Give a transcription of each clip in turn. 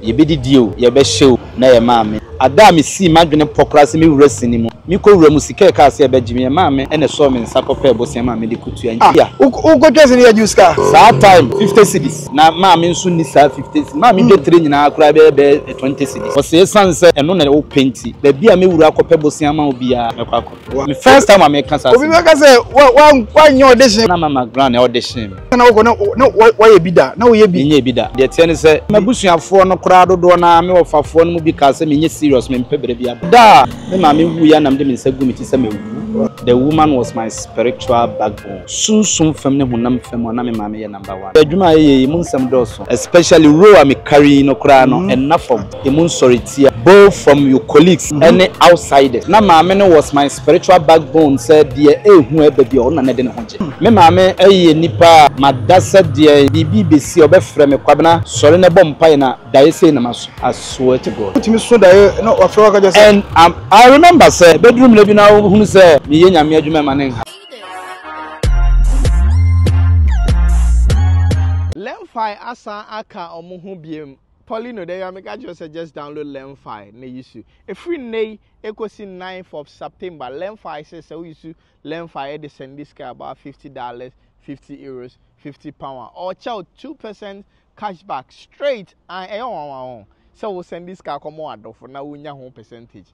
ye be dio ye be show na ye maame ada me si madwene pokra se me wura sini mu mi ko wura mu sika ka se be jimi ye maame ene so me nsa kopa bosia maame de kutu ya ugo twese ni ya juska saa time 50 cedis na maame nso ni saa 50 cedis maame de 3 nyina akura be 20 cedis o se sanse eno na o penti be bia me wura kopa bosia ma obi ya me kwako me first time ame kan sa obi me ka se wa nyo audition na mama grand audition na wo no wa ye bida na wo ye bi nye bida de tie ne se mabusuafo no kura dodo na me wofafo no mu bi ka se me nye serious me mpebere bia da me maame wu ya nam de me nsagu me ti se me wu. The woman was my spiritual backbone. Soon family hunam fam na me maame ye number 1. Adwuma ye mu nsam doso, especially role am carry no kra no enough of emu sority both from your colleagues and outsiders. Na maame no was my spiritual backbone said de ehu ebe bia ona na de ne hoje. Me maame eye nipa madasa de bibi besi obefre me kwabena sori na bompa na dae say na maso. I swear to God. Timi so dae no afro ka just. And I remember say bedroom le bi na hunu say me ye nyame adwuma ma ne. Lemfi asa aka omuhu biem. Poleeno there you make just download Lemfi na issue. A free nay ekosi 9th of September. Lemfi says so issue Lemfi they send this guy about $50, 50 euros, 50 pounds or chow 2% cashback straight and so we'll send this guy come on for now we nya home percentage.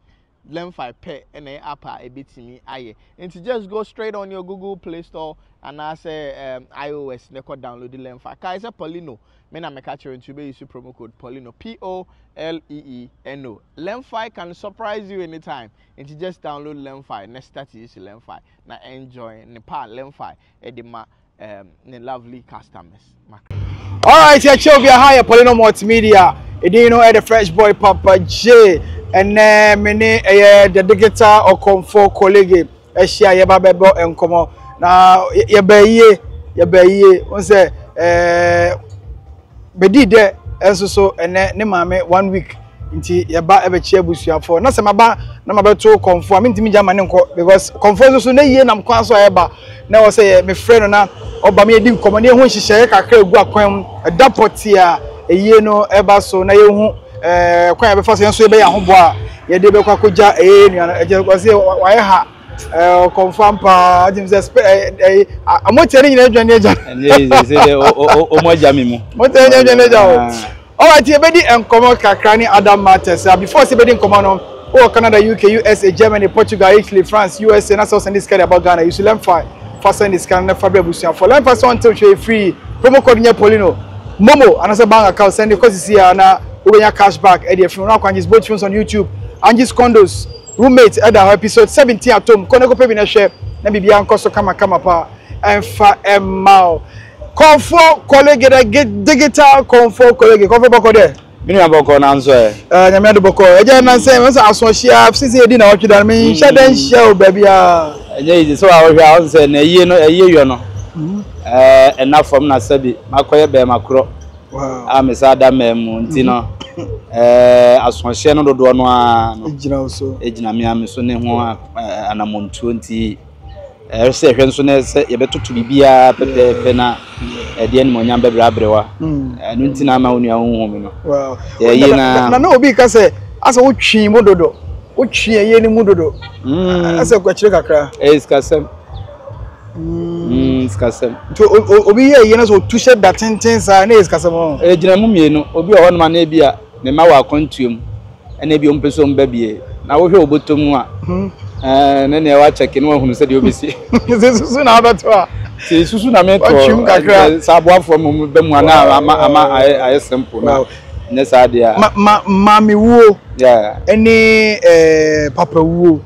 Lemfi pay and upper a bit me aye. And to just go straight on your Google Play Store and I say iOS never download the Lemfi. Kaisa Poleeno. Me na me catch you to be use promo code Poleeno Poleeno. Lemfi can surprise you anytime. And to just download Lemfi. Next start use Lemfi. Now enjoy Nepal Lemfi edema the lovely customers. Alright, here we are higher Poleeno Multimedia. You know the fresh boy Papa J and the digital or Komfo College. Share your babebo and come on. Now ye be on say bedi de so and ne mame 1 week nti ye ba ebe chia busuafo na se maba na mabeto Komfo am ntimi jama ne nko because Komfo so na yie nam kwan so eba na wo say me friend na oba me edi nkomo ne ho nhihye kakra egu akwan dapoti a eyie no eba so na ye hu kwan be fa so enso ebe ya ho bo a ye de be kwa koja nua je ko say wa ye ha confirm pa Jesus amoteri nyina adwane agya say o mo agya me mu moteri adwane agya all right you be di enkomo kakra ni other matters before say be di enkomo no Canada, UK, USA, Germany, Portugal, Italy, France, USA, and also send this kind about Ghana. You should learn fast send this kind of fabric busian for learn fast until you free promo code near Poleeno Momo and as a bank account send because it's here na we your cash back at the funeral can just both phones on YouTube and just condos roommates at the episode 17 at home kono go pay na share na bibia nko so kama pa emfa emao Komfo College get digital Komfo College Komfo boko there mini aboko na nso nyame do boko eja na say we aso share sisi edi na watchdan me shadan share baby a enye so a wo hwa say na yie no yo no enough from na sabi makoye be makro wow am say ada memu nti no aso share no dodo no a no ejina me am so ne ho anamontuo nti say hwe nso na say ye betoto bibia pepe na de ani monyam bebreabrewa anu nti na ma onu ahonhom no wow ye na obi ka say asa wo twi mu dodo wo twi ye ni mu dodo asa kwachire kakra iskasem iskasem to obi ye na so tu shed that things na iskasem ejina mu mienu obi o hono ma na bia ne ma wa kwantuom ena bi ompeso mbabie na wo hwe obotom a nene wa check no hunu se de obesi susu na abeto a se susu na meto sabo afo mu be mu ana ama aye simple na ne sa de a mami wo yeah any papa wo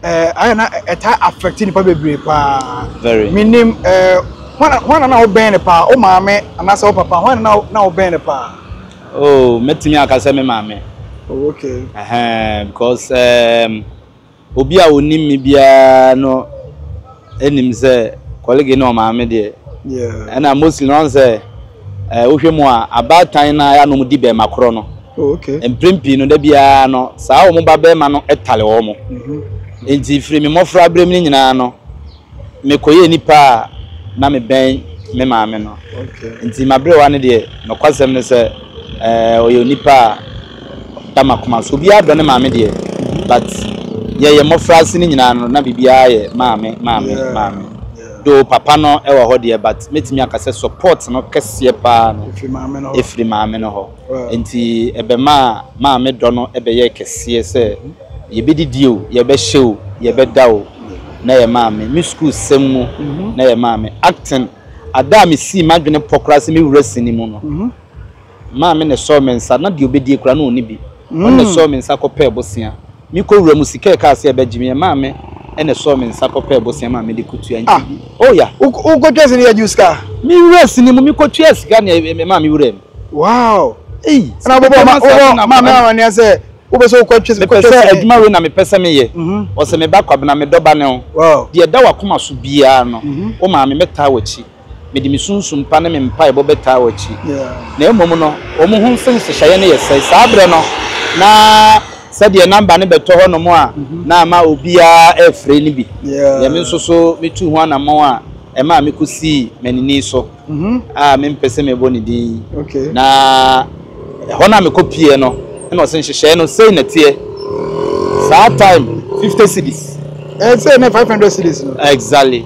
I na eta affect ni pa bebre pa very minim wana na oben pa o mame anasa o papa wana na oben pa oh metimi akase me mame okay because obi a onim mi bia no enim se colleague no maame de yeah and mostly no say ohwemu a about time na ya no mu di be makro no okay emprimpi no da bia no saa o mu ba be ma no etale wo mo enti free me mofra brem ni nyina no me koye nipa na me ben me maame no okay enti mabre wa ne de no kwasem ne se oyo nipa dama kuma so bia do ne maame de but ye mo frase ni nyina no na bibia ye maame do papa no e wo ho de but metimi akase support no kese pa no efri maame no ho enti ebe maame do no ebe ye kese se ye be didio ye be hyew ye be dawo na ye maame mi school semu na ye maame acting ada me si madwene pokra se me wura sini mu no maame ne so mensa na de obedie kura na oni bi on so mensa kope bosia mi ko wura musika ka se be gimi maame ene so mensa kope bosia maame de kutu anji oh ya u ko twese ne ya sika mi wura sini mu mi ko twese sika ne maame wura wow na bobo maame ne say Ubeso ko twese ko twese adwuma we na me pese me ye o se me ba kwabna me doba ne ho de da wakoma so bia no o ma me meta wachi me di me sunsum pa ne me mpa e bo beta wachi na emom no o mu hu sense hye ne yesai sabre no na se de number ne beto ho no mo a na ma obia efre ni bi ya me nsoso me tu ho anamo a e ma me kusi manini so me mpese me boni di na ho na me kopie no no sen hye no say na tie that time 50 cedis say na 500 cedis no exactly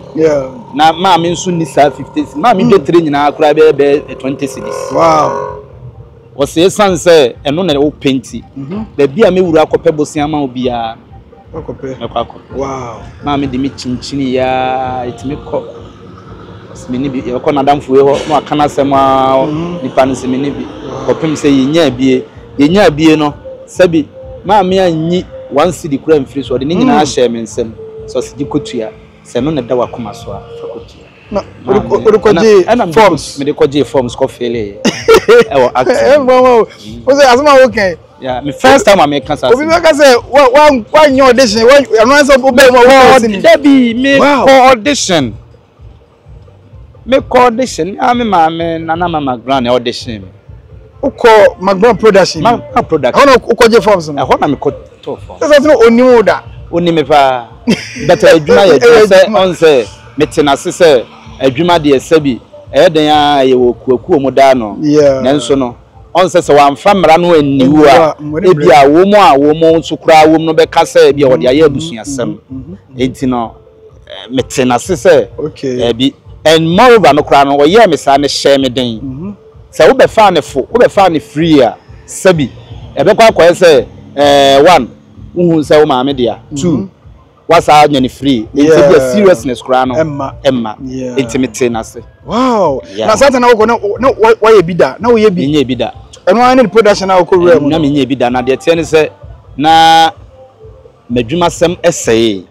na ma me nso ni sa 50 cedis ma me de 3 nyina akura be 20 cedis wow o say san say eno na o penti da bia me wura akopɛ bosia ma obia akopɛ wow ma me de me chinchini ya itime kɔ smini bi e kɔ na damfuwe ho no akana sema nipa no smini bi kopem say yenya bie no sabi maame anyi 1 cedi kura mfiri so de nyina a share me nsem so se di kotua se no na da wakoma so a fakotua na urukoje forms me de koje forms ko fele e wo acting o say asma okay yeah me first time I make cancer obi make say one your audition one no say obi mo debi me audition me maame Nana Ama McBrown audition uko McBrown production production ono uko je forms no ho na me ko to form so no onimu da onime pa but adwuma ye say on say metenase say adwuma de sabi den a ye wo kuaku mu da no nanso no on say wa mfa mra no aniwu a ebia wo mo sukura wo no be ka say bia wo de aye abusuasem enti no metenase say bi and moreover no kra no wo ye me sa ne share me den say wo be fa ne free a sabi ebe kwa kwa say 1 uhun say wo maame dia 2 what's our nyani free it's a seriousness kra no emma intimate na say wow na sata na wo no wo ye bida na wo ye bi nye bida eno an the production na wo ko wura mu na me nye bida na de tie ne say na madwuma sem essay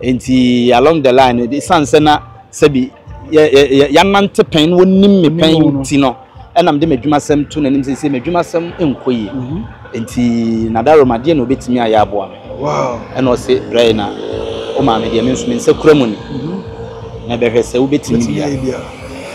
enti along the line the sense na sabi ya nante pen wo nim me pen ti no enam de madwuma sem tu na nim say madwuma sem enkoyi enti na da romade na obetimi aya aboa wow and o say braina o ma me de me nso me nse kura mu ni na be hwese obetimi bia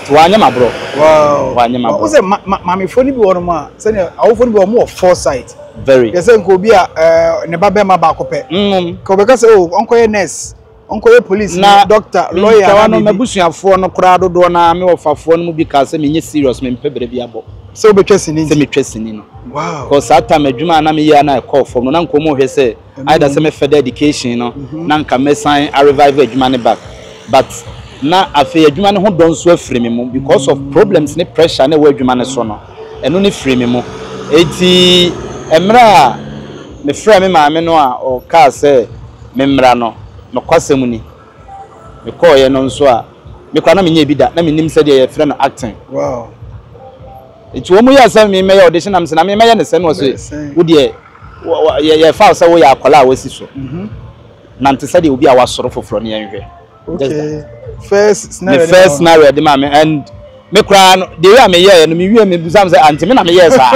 to wanya mabro wow wanya mabro o say ma me foni bi wono ma say na awofoni bi o mo foresight very yes nko bi a ne baba ma ba akopɛ ko be ka say o onko ye nurse onko ye police na doctor lawyer na no mabusuafo no kura dodo na me wofafo no mu bi ka say me nye serious me mpebere bi abo so obetwasini se metwasini no wow cause that time adwuma na me ya na call from no na nkomo hwe say either say me further education no na nka me sign a revive adwuma ne back but na afi adwuma ne ho don so afiri me mu because of problems ne pressure na we adwuma ne so no eno ne firi me mu eti emra me fra me maame no a o ka say me mra no no kwasem ni me call ye no nso a me kwa na me nya bi da na me nim say de ye fra no acting wow eti wo mu ya say me me audition am say na me me ya ne say no so wo de ye fa say wo ya akola a wasi so na nte say de obi a wasoro foforo ne yenhwe okay first scenario de mama and me kra no de we me ye no me wie me busam say anti me na me yes ah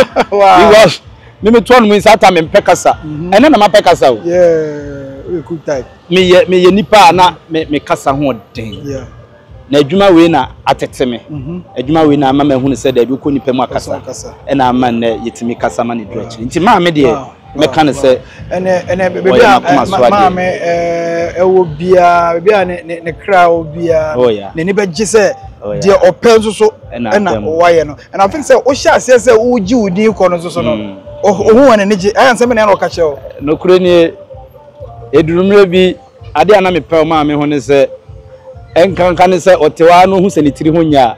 because me to no me sata me pekasa ene na ma pekasa o we good type me ye nipa na me kasa ho den na adwuma we na atete me adwuma we na mama hu ne say da bi ko nipa mu akasa ena ama na yetimi kasa ma ne dwachi nti ma me de me kan say ene bebe ma me ewo bia ne kra obia ne ni beje say the open so and why no and I think say o sha say o ji udi ko no so no o wan ne ji ansem na no ka che o no kure ni edurumre bi ade ana me pe ma me ho ne se enkan ne se otewa no hu se ni tiri ho nya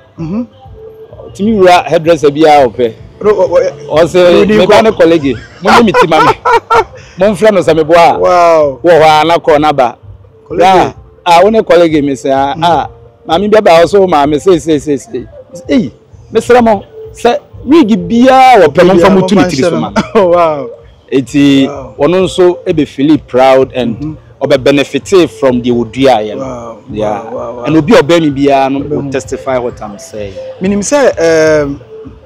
timi wura hairdresser bia ope o se me ba ne colleague mo mi ti mama mo mfra no se me boa wow wo ha na ko na ba ya one colleague me say mami bia ba so ma me say mesra mo se wig bia wo pe mo fa mo tu ni tiri so ma wow eti wono nso e be feel proud and obe benefit from the odua ye no yeah and obi oba mi bia no will testify what I'm saying minim say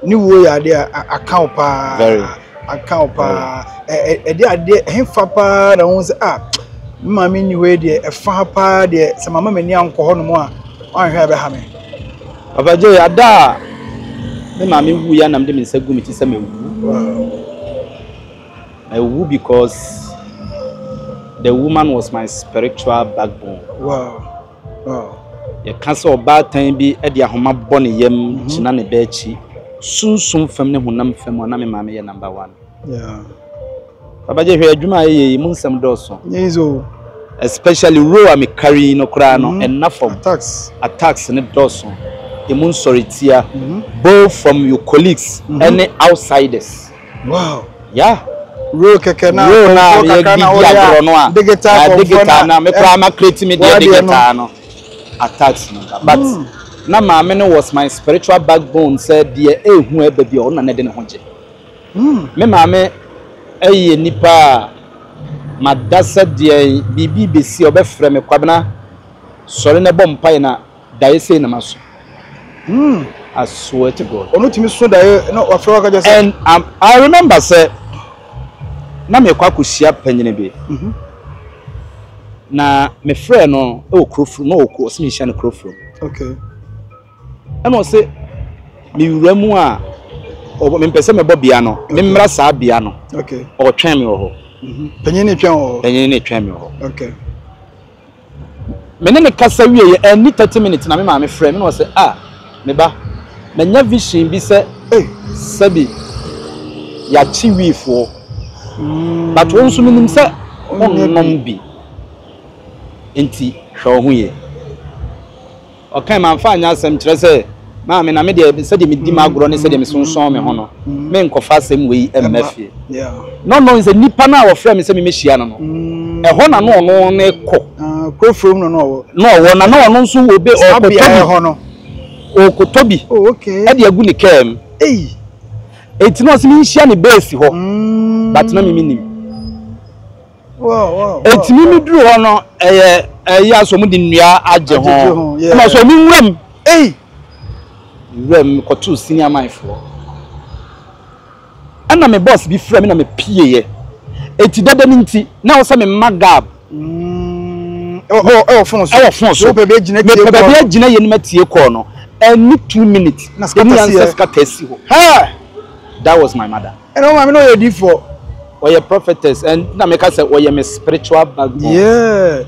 ni wo ya de account pa very account pa e de hemfa pa na won say mama ni we de e fa pa de se mama mani anko ho no mo a wan hwe be ha me papa je ada me mama wu ya nam de me nsagu mi ti se me wu I wu because the woman was my spiritual backbone. Wow. Ye kanso oba tan bi e de ahoma bɔ ne yam china ne ba chi sunsun fam ne hunam fam na me mama ye number 1. Yeah. Baba je hwe adwuma ye mu nsam dɔso. Yezo. Especially role am carry no kra no and from attacks ne dɔso. E mu nsoritia both from your colleagues and outsiders. Wow. Yeah. Ro keke na digital na me kwa ma create media digital no attacks no but na mama no was my spiritual backbone said the ehu e ba bia ona na de ne ho je me mama eye nipa madasa de bibi besi obefre me kwabena sori ne bom pai na dae sei na maso I swear to God onu timi so dae no wafre waka just and I remember say na me kwa kusia panyine be na me frɛ no e okrofru no okwo se me hia no krofru okay and o se me wura mu a o me pese me bobia no me mmra saa bia no okay o twɛn me ho panyine twɛn me ho okay me ne kasa wie ye any 30 minutes na me ma me frɛ me no se me ba manya vision bi se sabi ya chi wifo but won so minim say onnom bi enti hwe ho ye okay man fa anya asem kire say ma me na me de say de me di magro ne say de me sonson me ho no me nkofa asem we mmafie yeah no is a nipa na wo frɛ me say me mehia no e ho na no ono ne kɔ krofrom no wo na no ono nso wo be okotobi oh okay e de agu ne kem enti no se me hia ne base ho but na me minim wow enti me duru ho no eye aso mu di nnua age ho ma so me nwam nwam kotu senior mindful ana me boss bi frɛ me na me pie ye enti dada ni nti na wo se me magab phone so be gina ye ni matie call no any 2 minutes na skata ho that was my mother and no mama no you did for or prophetess and na make say we my spiritual backbone yeah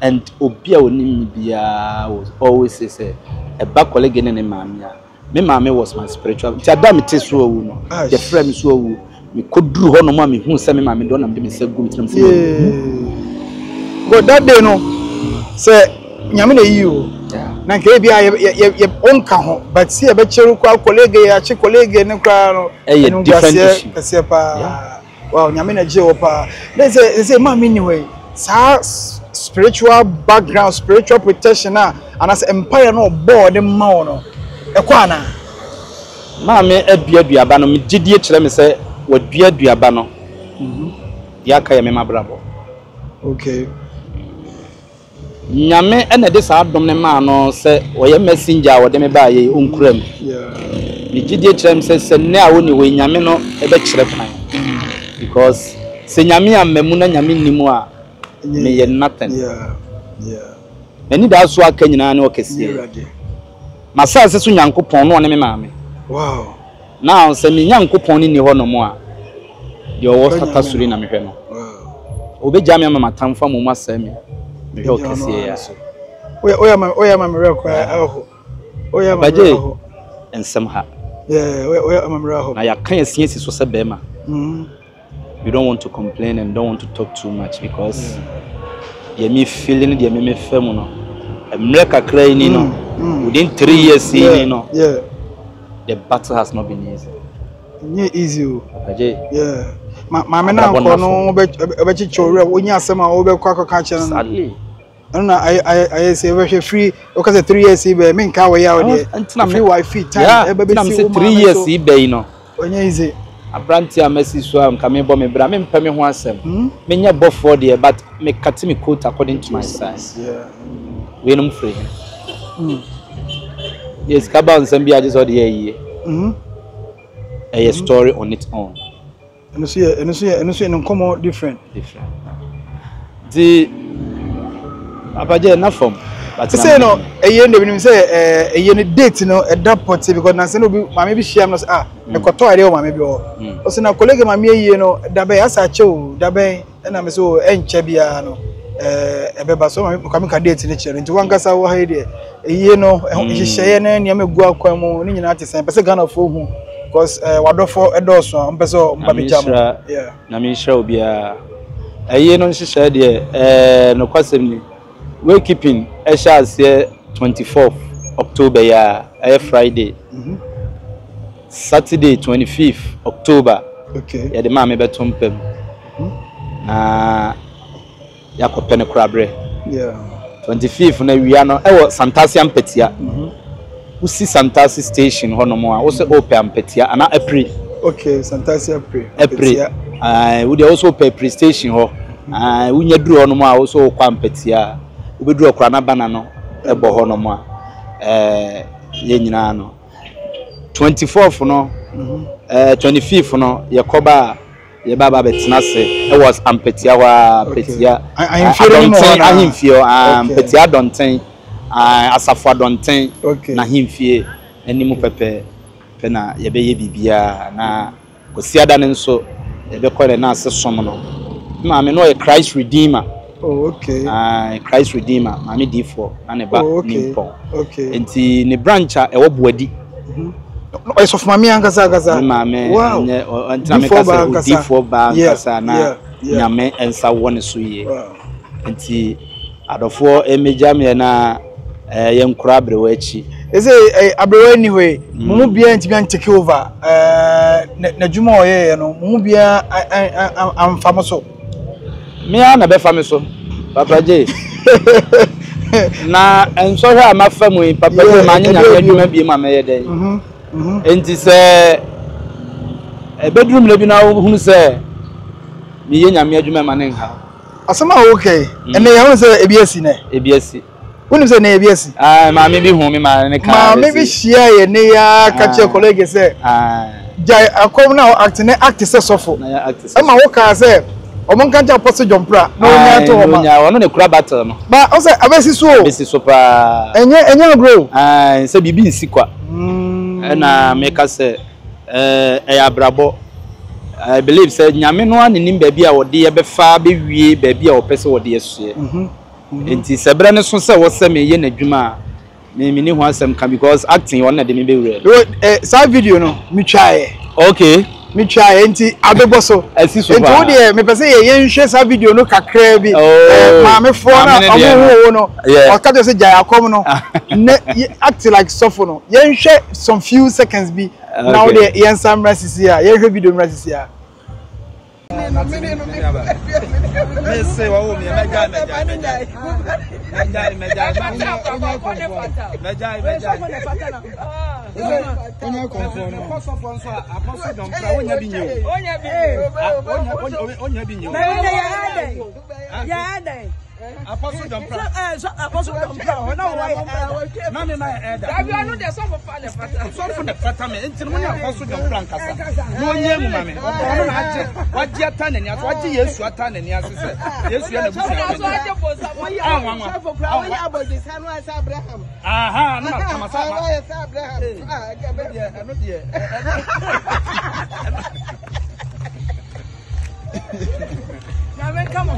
and obia onim bia was always say a back colleague ne mamia me mama was my spiritual ti adam te so owu no the friend so owu me koduru ho no ma me hu say me mama don am de me say gum tinam say but that day no say nyame na yi o na nke bia ye onka ho but see e be cheru kwa colleague ya chi colleague ne kwa no different issue kase pa wow nyame na je o pa they say mama anyway sa spiritual background spiritual protection and as empire no board ma no e kwa na mama aduaba no me gidie kire me say waduaba no ya ka ya me mabrabo okay nyame ene de sa adom ne ma no se oye messenger wo de me ba ye onkuram me gidie kire me se ne a woni we nyame no e be kire pan because se nyame amamu na nyame nimu a me ye nothing eni da so aka nyina ne okese masa se so nyankopon no ne me maame wow now se me nyankopon ni ho no mo a de owo sata suri na me hwe no obeja me mama tamfa mo masami me hwe okese ya oya ma me rekwa Oh yeah, Baje and somehow. Yeah, where am I? Now you can't see so sebema. You don't want to complain and don't want to talk too much because you me feeling the me feel no. America crying within 3 years the battle has not been easy. Yeah, easy. Yeah. My man no be chore when you asema obe kwa catch sadly. I say we free because 3 years be me nka we ya there. Free wifi time be say 3 years be no. Onye easy. Abranti amesi so am ka me bo me bra me mpa me ho asem. Me nya bo for there but me cut me coat according to my size. Yeah. We no free. Yes, ka ba nsem bia just all the a story on its own. And so no come different. The abaje na from but say no we say a date no at that point because na say no be mama bi share no e koto ade o mama bi o so na colleague mama ye no da be asa chew da be na me so enche bia no ebeba so mama ka date ni chere nti wankasa wo ha de ye no hihye na ne me gu akwan mu ni nyina te sen pese Ghana fo hu because wadofo edoso mpeso mbabijam yeah na me share obia ye no hihye de no kwasem ni we keeping Esha's here 24th October Friday. Saturday 25th October. Okay. Yeah, the man me betom pem. Ya ko pene krabre. Yeah. 25th na wi ano e wo Santasi Ampetia. Usi Santasi station hono mo a wo se open Ampetia ana April. Okay, Santasi April. We dey also pay pre station ho. We nya duru hono mo a wo so kwa Ampetia. Ubedru okra na bana no ebo ho no mo ye nyina no 24th no 25th no ye koba ye baba betina se e was Ampetia wa Petia ahimfie Ampetia donten asafo donten na himfie enimu pepe pe na ye be ye bibia na kosiada ne nso ye be kore na asesom no ma me no ye Christ Redeemer. Oh, okay. Christ Redeemer, Mami D4, and a back Nippon. Okay. And the branch a wobody. It's of Mammy and Gaza. Wow. And D4 Bankasana, Yame, and Sawan Sui. And see, out of 4 Emijamiana, young crab rewechi. Is a anyway, Mubia and Tigan take over. Najumo, no, Mubia, I'm famous. Me ana be fami so Papa J na enso hwa ma famu Papa J ma nya nya adwuma bi ma me ye den enti se bedroom le bi na hunu se me ye nya me adwuma ma ne ha asama okay ene ya hunu se ebiasi ne ebiasi hunu se ne ebiasi ma me bi hu me ma ne ka ma me bi share ye ne ya ka che colleague se jai akom na act se sofo na ya act se ma wo ka se Omon kanja apostle jompra no nya to o ma nya wono ne kura battle no ba o say abesi so pa enye grow se bibi nsi kwa na make say abrabo I believe say nyame no anenim ba bia wo de ye befa be wie ba bia wo pese wo de yesu enti sebre ne so se wo se me ye nadwuma me ni ho asem kan because acting won na de me be we sa video no mi try okay me try enti abeboso enti wo de me pese ye nhwe sa video no kakra bi ma me fo na omo no o ka se jaya kom no act like suffer no ye nhwe some few seconds bi now the yen sam rasisi ya ye hwe video rasisi ya me say wa o me meja onye Komfo no Komfo so apostle don pra onya bi nyo onya bi nyo ya adai apostle don pra apostle don pra na why na me na eda abi anu de so for the fata me enti mo ni apostle don pra nkasa no onye mu mame ono na age waji ata nani aso waji Yesu ata nani aso se Yesu ya na bu so waji bosa wayi so for pra wayi abodi sanu asa Abraham aha na kama sa Abraham anu de Nyame kama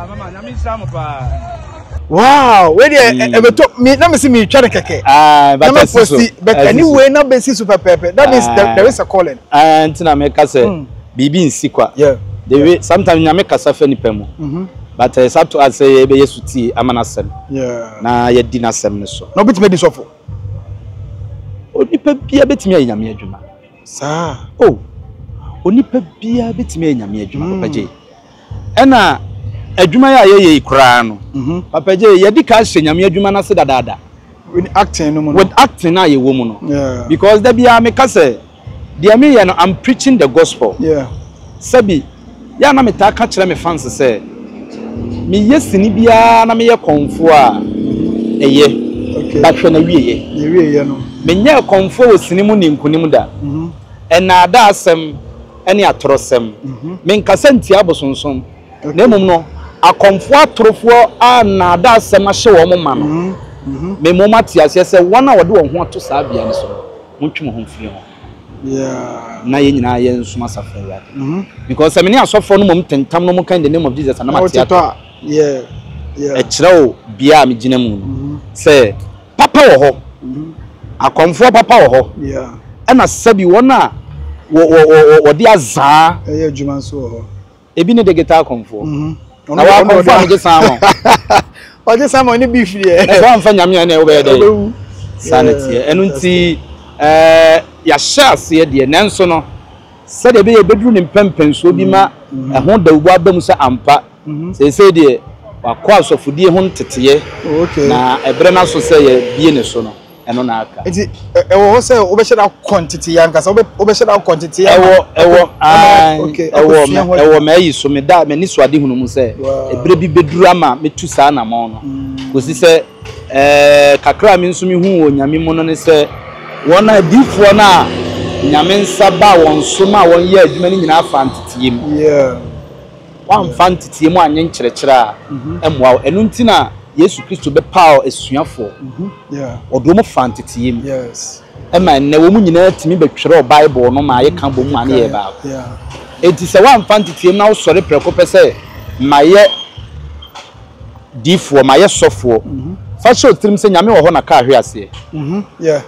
mama nyame nsamu pa Wow, where the me na me see me try to keke. But anyway na be see super pepper. That means there is a calling. And na me ka say bibi nsikwa. Yeah. The way sometimes na me kasa fa nipa mu. But it's up to us say be yesuti amana sem. Yeah. Na ye di na sem ne so. No bit me di sofo. Onipa bia betimi anyame adwuma. Sa. Oh. Onipa bia betimi anyame adwuma papa je. Ena adwuma ya ye kura no. Papa je ye di ka hye nyame adwuma na se dadada. With acting no mo. With acting na ye wo mu no. Yeah. Because da bia me ka say dia me ye no I'm preaching the gospel. Yeah. Sabi ya na me ta ka kire me fans say me yesini bia na me ye konfo a eye. Okay. Ba hwe na wieye. Ye wieye no. Me nya konfo osini mu ni nkunim da. Ena da asem ene atorosem. Me nkasa ntia abosonsom. Na emom no akonfo atorofo a na da asem ahye wo moma no. Me moma tiase se wona wode wo ho ato saa bia ne so. Montwem ho mfiri ho. Yeah. Na ye nyina ye nsuma safari. Because me ni asofo no mom tentam no mo kan the name of Jesus na matia. Yeah. Yeah. E kireo bia me gina mu. Say papa wo ho. Akonfo papa wo ho. Yeah. Ena sabi wona wo di azaa adwuma so ho. Ebi ne de guitar konfo. Na wa konfo am gesa mo. O je samo ni beef ye. E wa mfa nyame na e wo be dey. Sanity. Enu nti ya shas ye de nanso no. Se de be ye bedru ne mpempenso bi ma ho da ubu abam se ampa. Se de wakọ asofudie ho nteteye. Okay. Na ebre na so se ye bie ne so no. Eno na aka. Enti ewo se obehye quantity ya nkasa obehye quantity ya. Ewo meyi so me da me ni so ade hunu mu se ebre bi beduru ama metu saa na mo no. Kosi se kakra mi nso mi hu onyame mu no ne se wona adifo na nyame nsa ba won so ma won ye adwuma ni nyina fa ntetiye mu. Yeah. Wan fa ntetiye mu anye nkyerɛkyerɛ a emwa enu ntina Yesu Kristo be power esuafo. Yeah. Odomo fantitiye mu. Yes. Ema na wo mu nyina timi betwere Bible no ma ye kan bo mu ane ye ba. Yeah. Enti se wan fantitiye na wo sore preko pese ma ye difo ma ye sofo. Fa show trim se nyame wo ho na ka hwe ase. Yeah.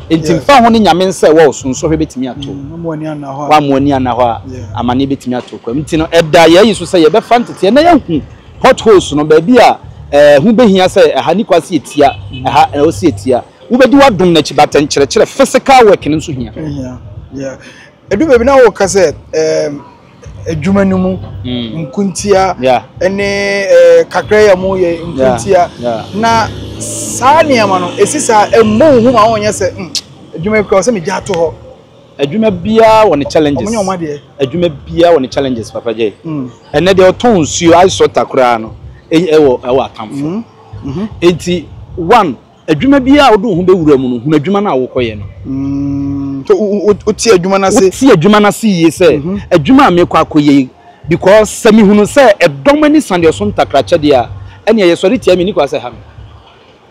Enti fa ho ni nyame nse wo sunso hwe betimi ato. Mo ani ana ho. Wa mo ani ana ho a amane betimi ato kwa. Enti no eda ye yiso se ye be fantitiye na ye hu potholes no ba bi a hu behia say hani kwase etia o se etia wo bedi wadom na chibata nkyerɛkyerɛ physical work ne nso hia. Yeah. Edu bebi na wo ka say adwuma no mu nkuntia ene kakra ya mu ye nkuntia na saa niama no esisa emu hu ma wonye say adwuma ko say me gya to ho. Adwuma bia woni challenges. Adwuma bia woni challenges papa je. Ene de oton suo ai so takura no ewo atamfo. Enti one adwuma bia odo hu be wura mu no hu adwuma na awokoye no. So oti adwuma na se oti adwuma na se ye se adwuma me kwa akoye because sami hunu se edom ani sande so ntakrache dia ene ye sori tia me ni kwa se ha.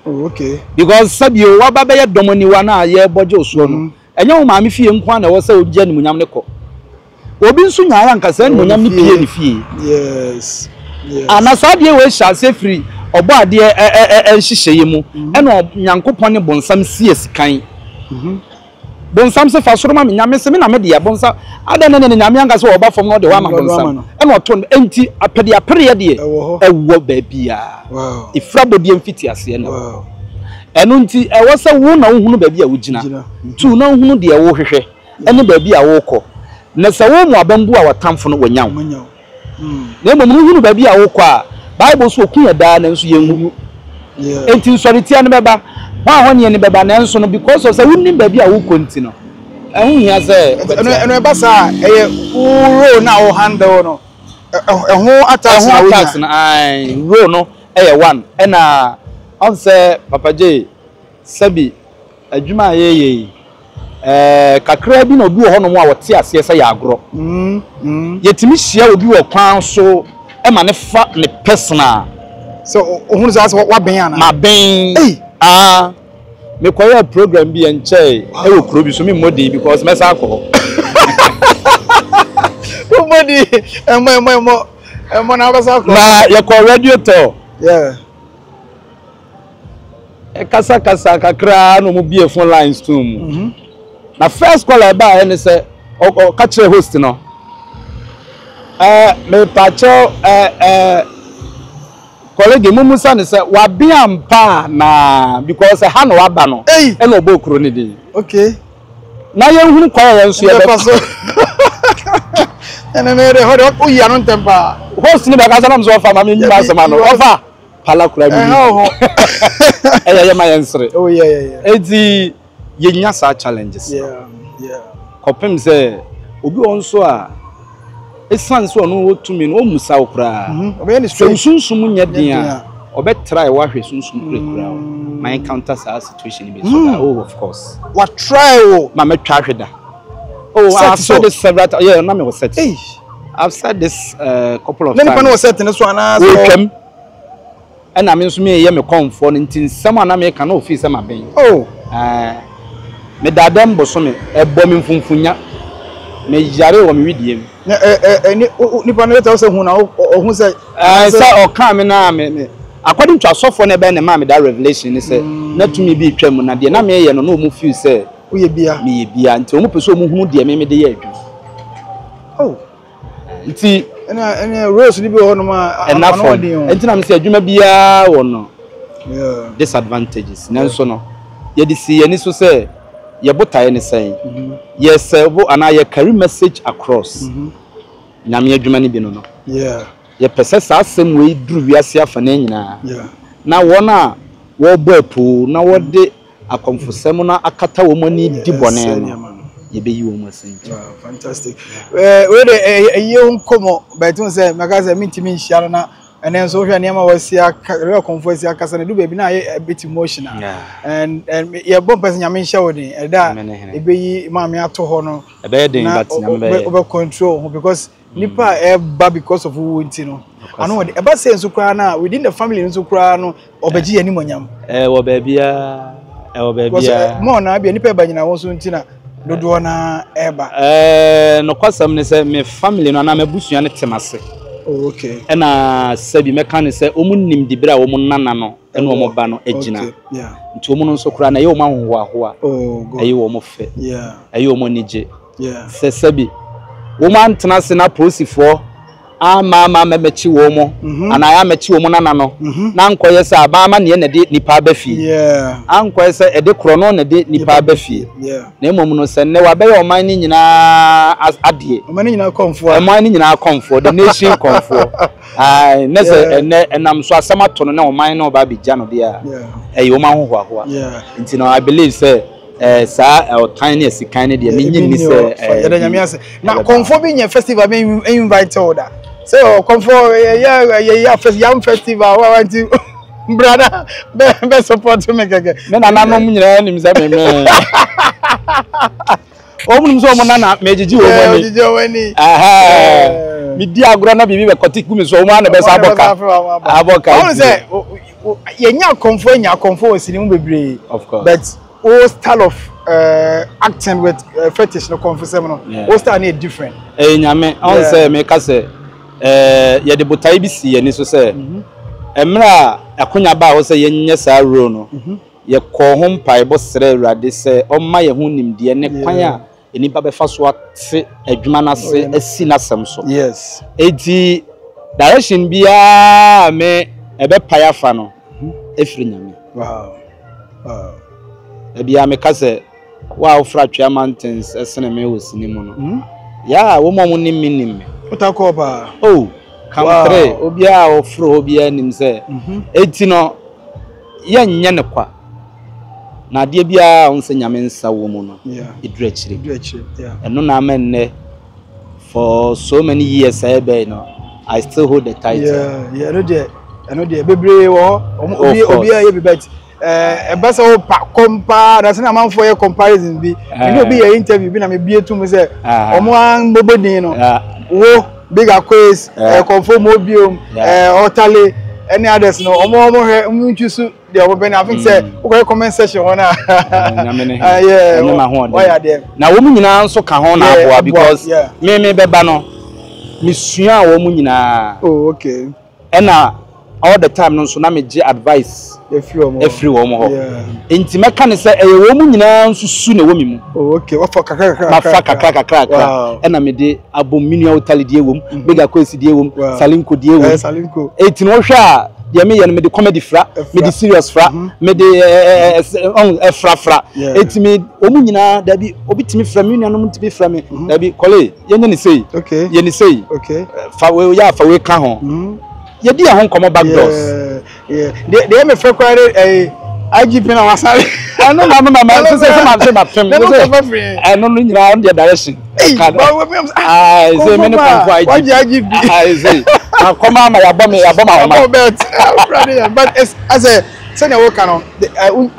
Okay. Because sabio wa baba ye dom ani wa na ye boje osuo no enye wo ma me fie nkwa na wo se ogya ni munyam ne ko obi nso nyaara nkasa ni munyam ni pie ni fie. Yes. Ana sadie we sha se free obo ade enhyehyeye mu ena nyankopon ne bonsam sie sikan. Bonsam se fa soro ma nyame se me na me de ya bonsam ada ne nyame anga se oba fom no de wa ma bonsam ena oto enti apede apere de ewo ba bia. Wow. Ifra bodi emfiti ase na. Wow. Enu nti ewo se wo na wo hunu ba bia wo gina tu na wo hunu de ewo hwehwe ene ba bia wo kɔ na se wo mu abambu a watamfo no wanyaw. Na emom no hunu ba bia wo kɔ a Bible so okunya da na nso yenhu. Enti nsori tia ne beba wa ho ne beba na nso no because of say wunni ba bia wo kɔ nti no ehun hia se eno eba sa eye ro na wo handle no ehun attacks na ai ro no eye one ena on say papa J sabi adwuma yeye kakra bi na obi wo ho no mo a wote ase se ya agro yetimi hia obi wo kwan so e ma ne fa ne personal so ohun za wa ben ana ma ben me koya program bi en che e wo kro bi so me modi because me sa akọ modi emo na ba sa akọ na ye ko radio to kasa kakra no mo bie phone lines to mu na first call e ba e say o ka kire host no me pacho colleague mu musa ne say wa bia mpa na because ha no wa ba no e no obokuro ne din okay na ye hunu kwa ye nso ye be so ene me de ho o ya no tempa host ni ba ka sa na so fa ma me nyima asema no ofa pala kura mi my answer oh yeah edi ye nya sa challenges kopem say obi onso a esan so no otumi no musa okura obe ni straight sunsun nya din a obe try wa hwe sunsun kura my encounter sa situation be so that oh of course what try o ma metwa hweda oh I've said this several times yeah na me was set I've said this couple of times then was set so ana so and I mean to me, me Komfo until someone American no fee some ben. Oh, me dadam bosome e bomi funfunya me yare wo me widiem. Nipa no tell say hu na hu say say o kan me na me according to asofo na be na ma me that revelation ni say na tumi bi twam na de na me ye no no mu feel say wo ye bia me ye bia nti o mu pese o mu hunu de me de ye adwu. Oh, nti ene rose ni bi ho no ma anafo nti na me say adwuma bia wo no yeah disadvantages nanso no ye di si ye ni so say ye botaye ni say yes bo ana ye carry message across nyame adwuma ni bi no yeah ye pese sa asem we duru wiase afa na nyina yeah na wona wo boapu na wo de akomfosem na akata wo mani di bone no ye be yi wo masenji. Wow, fantastic. We de ye unkomo but you say magaze mintimi nhia na ene so hwe niam wasia re conference akasa na do baby na a bit emotional and ye bomb person nyame nhia woni e da e be yi maame ato ho no e be den but nyame be control because nipa e ba because of who nti no ano e ba say nso kra na within the family nso kra no obeji ani monyam wo baabia mo na bia nipa ba nyina wo so nti na dodo na eba no kwasam ne say me family no na mabusua ne temase. Oh, okay. Ena sabi mekane say omunnim dibira wo nana no ena wo ba no agina. Yeah. Nti omun nso kura na ye wo mahonhoahoa. Oh god. Ayi wo mo fe. Yeah. Ayi wo mo nije. Yeah. Se sabi wo man tena se na prosifo ama mechi wo mo ana ya mechi wo mo nana no na nkoye se abama ne na de nipa ba fi. Yeah. Ankoye se ede krono na de nipa ba fi. Yeah. Na emom no se ne wa be yo man ni nyina adie. Man ni nyina Komfo. Man ni nyina Komfo, the nation Komfo. Ai na se enam so asama to no na o man na oba bigya no de a. Yeah. Eyi o man hohoahoa. Yeah. Nti no I believe say sa tiny asikan de me nyi ni se ya nyame ase. Na Komfo bi nya festival be invite order. So Komfo yeah festival we want to brother be support me keke. Me na nanom nyina nim se me. Omunum so mo nana mejiji wo mani. Mejiji wo mani. Aha. Mi di agro na bibi be kotiku mi so mo na be sa aboka. Aboka. I want to say ye nya Komfo osini mu bebre. Of course. But all style of acting with fetish no Komfo sem no. All style na different. Nyame, I want say me ka say ye de botai bi si ye ni so say emra akonya ba wo say ye nya sa ro no. Ye ko ho mpai bo sere urade say o ma ye ho nimde ne kwan a eni ba be fa so ate adwuma na se asi na sem so. Yes. Eti direction bia me ebe paya fa no efri nyame. Wow. Wow. Ebia me ka say wa ofratwa mountains esene me wo sinimu no. Ya wo mo nim nim. Utakoba. Oh, kamtre obia ofro obia nim say eti no ye nye ne kwa na de bia onse nyame nsa wo mu no idrechire yeah eno na amenne for so many years I be no I still hold the title no de bebre wo obi ye be bet eba se o compare na se na manfo ye comparison bi ni obi ye interview bi na me bie tu mu se omo an bobodin no wo bigger quiz confirm obiom otale any others no omo he nchusu de obo be na I think say we comment section one yeah why are there na wo mu nyina nso ka ho na aboa because me beba no misua wo mu nyina oh okay ena all the time no so na me give advice efiri wo mo ho enti meka ne se wo mu nyina nsusu na wo mi mu okay wafa kakra mafa kakra e na me de abominu utali die wo bega kwesi die wo salinko die wo salinko enti no hwe a de me ye no me de comedy fra me de serious fra me de fra enti me wo mu nyina da bi obitimi fra me nuanom ntimi fra me da bi kole ye ne sei okay ye ne sei okay fa we ya fa we ka ho ye di ahon komo back doors de me fa kware IGP na wasale no so say ma fem no nyina on the direction say me no Komfo IGP say akoma ma ya bom but as a send your work on the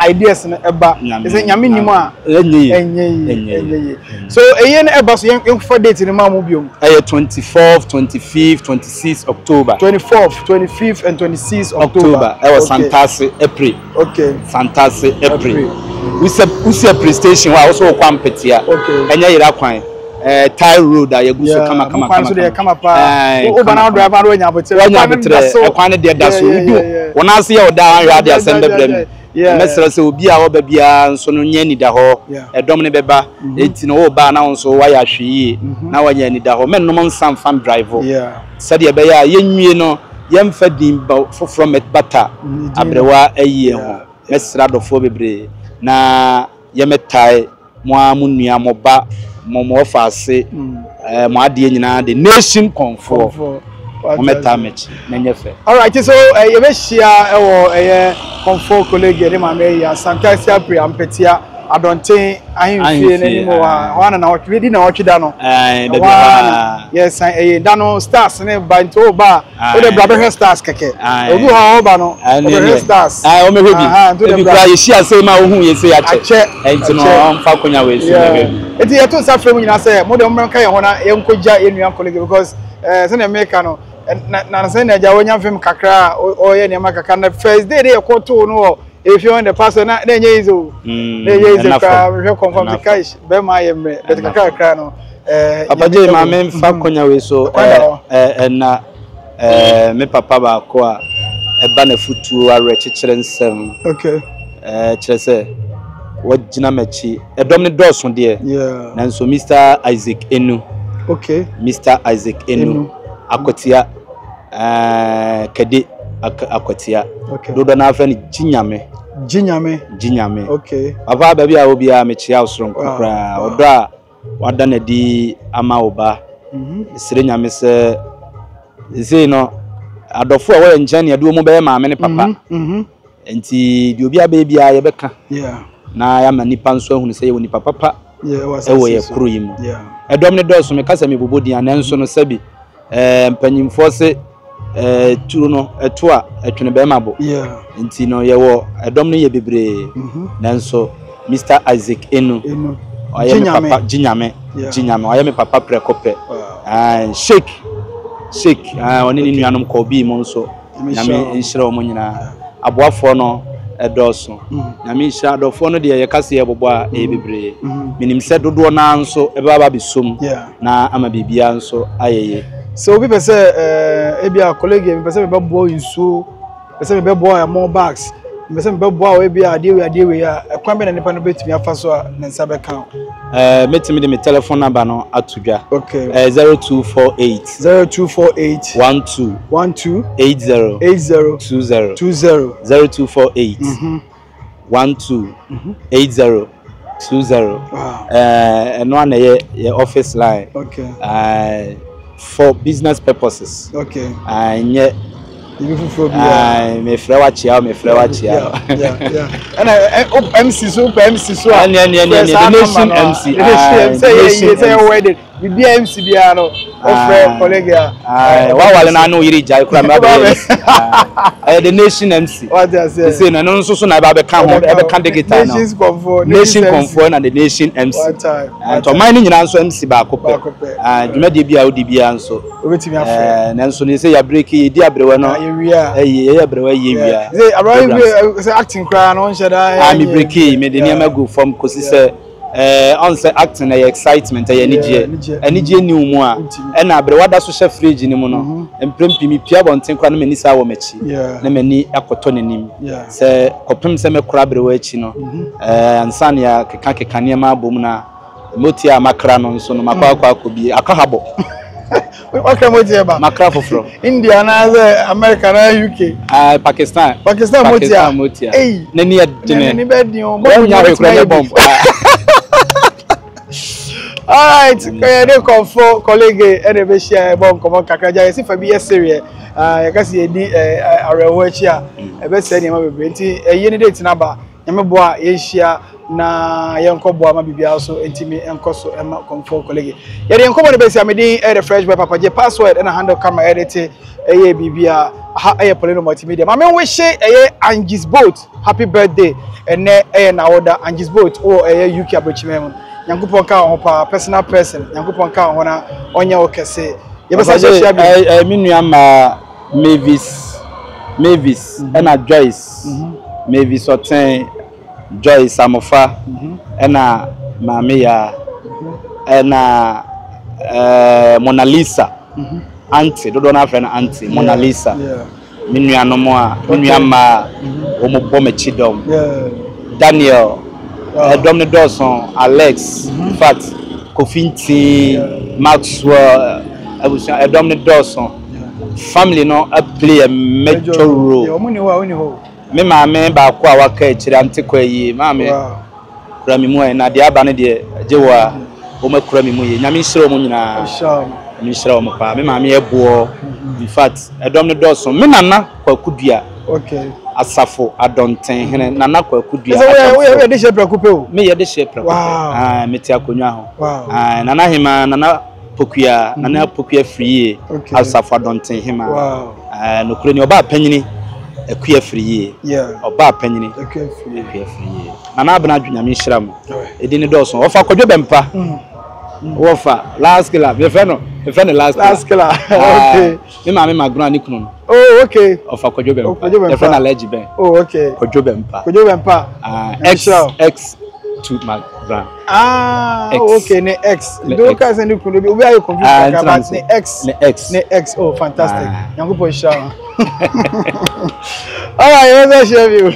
ideas na eba is nyame nimu a enye so eyen eba so yen for date ni ma mo biom 24th 25th 26th October 24th 25th and 26th October was Santase April okay Santase April we say prestation wa also kwa mpetia enye yira kwan Thai road a yaguso kama pa o bana driver no nya bote ekwan de da so udu wona ase ye oda an ya de asem bebrem mesra se obi a oba bia nso no nya ni da ho edom ne beba enti no o ba na nso wa ya hweye na wa nya ni da ho men no nsam fan driver said ye be ya yenwie no yemfa din foforo metbata abrewa ayi ho mesra dofo bebre na yemetai mo amunua mo ba mo fase mo ade nyina the nation Komfo mo meta match na nyefe all right so you be share Komfo College de ma me ya Santase April ampetia adonten ahimfie n'animo wa na otwe di na otwe da no yes da no stars ne ba nto ba o de brother stars keke ogu ha ba no brother stars o me hobi e bi kra ye share say ma ohun ye say ache enti no mfa konya we si eti ye to safre mu nyina say mo de mo kan ye ho na ye nkogya enua college because say na make no na say na ja wonya fem kakra o ye ne ma kakra na first day dey ko to no if you want the person na nye izo ka we confirm the cash be ma ye mre but kakra no abaje ma me mfa konya we so na me papa ba ko a eba na futu are chekere nsem okay kire se wajina machi edom ne doso de na nso Mr Isaac Enu okay Mr Isaac Enu akotia kede akotia dodo na afa ni jinyame okay aba ba bia obi a mechia osron kokra odo a wada na di ama oba sire nyame se ze no adofo a wo enjane ade mu be ma me ne papa enti di obi aba bia ye beka na ya manipa nso ahunu se ye woni papa ewo ye kuro yimu edom ne doso me kasa me bobodi anenso no sabi mpanyimfo se turu no eto a etwene be mabo nti no ye wo edom no ye bebre nanso Mr Isaac Enu oye me papa jinyame oye me papa prekope shake oni ni nuanom ko bi mo nso nyame nhire o mo nyina aboafo no edoso nyame nhire adofo no de ye kase ye bobo a bebre minim se dodo na nso e baba bisom na ama bibia nso ayeye so we be say ebia colleague we be say be boy nso be say be boy more bags be say be boy we be ade we a ekwan be na nipa no betimi afa so a nsa be kan metimi de me telephone number no atudwa okay 0248 12 80 20 0248 12 80 20 no na ye office line okay for business purposes okay nye me frewa chia and MC so and the nation MC say wedding the MC bia no of colleague wa wale na no yiri jai kura me the nation MC what they say no so na ba be kan ho e be kan digital now nation Komfo na the nation MC to man ni nyina nso MC ba kope dwuma de bia odi bia nso obetimi afa na nso ni say ya break yi di abrewa no ye abrewa ye wia say abrewa say acting cry no nsheda me break yi me de niam go from kosi say on say acting excitement enije ni umu a na abre wada so she fridge ni mu no emprempi mi pia bonten kwa na mani sa wo machi na mani akoto nenim se kopem se me kura abre wa achi no ansan ya keka ne ma bom na motia makra no nso no makwa akobi akahabo okay motia ba makra foforo India na America na UK Pakistan motia nani adine ni bedi o mo nya hwekura bomb. All right, kaya Komfo College ene be share bon komo kakraja yesi fa bi yeserie ya kasi edi arewo achi a ebe se ne ma bebre nti eye ne date na ba nyame boa ye hia na ye nkoboa ma bibia so entimi enkoso ema Komfo College ye de nkomo ne be se amedi e refresh by papa je password na handle camera edit eye bibia ha eye Poleeno Multimedia ma me we she eye Angie's boat happy birthday ene eye na order Angie's boat o eye UK abrochime Yankupon ka ho pa personal person Yankupon ka ho na onya okese ye be say share bi me nua ma Mavis na Joyce Mavis oten Joyce amofa na mama ya na Mona Lisa auntie dodo na friend auntie Mona Lisa me nua no mo a me nua ma o mo bom chidom Daniel Domne Dawson, Alex, in fact, Kofinti, Maxwell, Domne Dawson, family no play a major role. Me ma member kwa waka chiri antikwa yi ma me kura mi mu na de aba ne de jewa o ma kura mi mu yi nyame hire o mu nyina mi hire o mu pa me ma me ebo in fact Domne Dawson me nana kwa kudua okay asafo adonten hene nana kwa kudua we de she prakupe o me ye de she prakupe meti akonwa ho nana hima nana pokua free asafo adonten hima no kure ni oba panyini ekua free oba panyini ekua free nana abna adwunya me hyiram edini Dawson ofa kodwo bempa wofa last killer me friend last killer okay me ma McBrown ni kunu oh okay ofa kodwo bempa me friend allergy ben oh okay kodwo bempa x to McBrown okay ne x do ka se ni kunu bi obi ayo computer ka but ne x oh fantastic yango po sha all right let's share you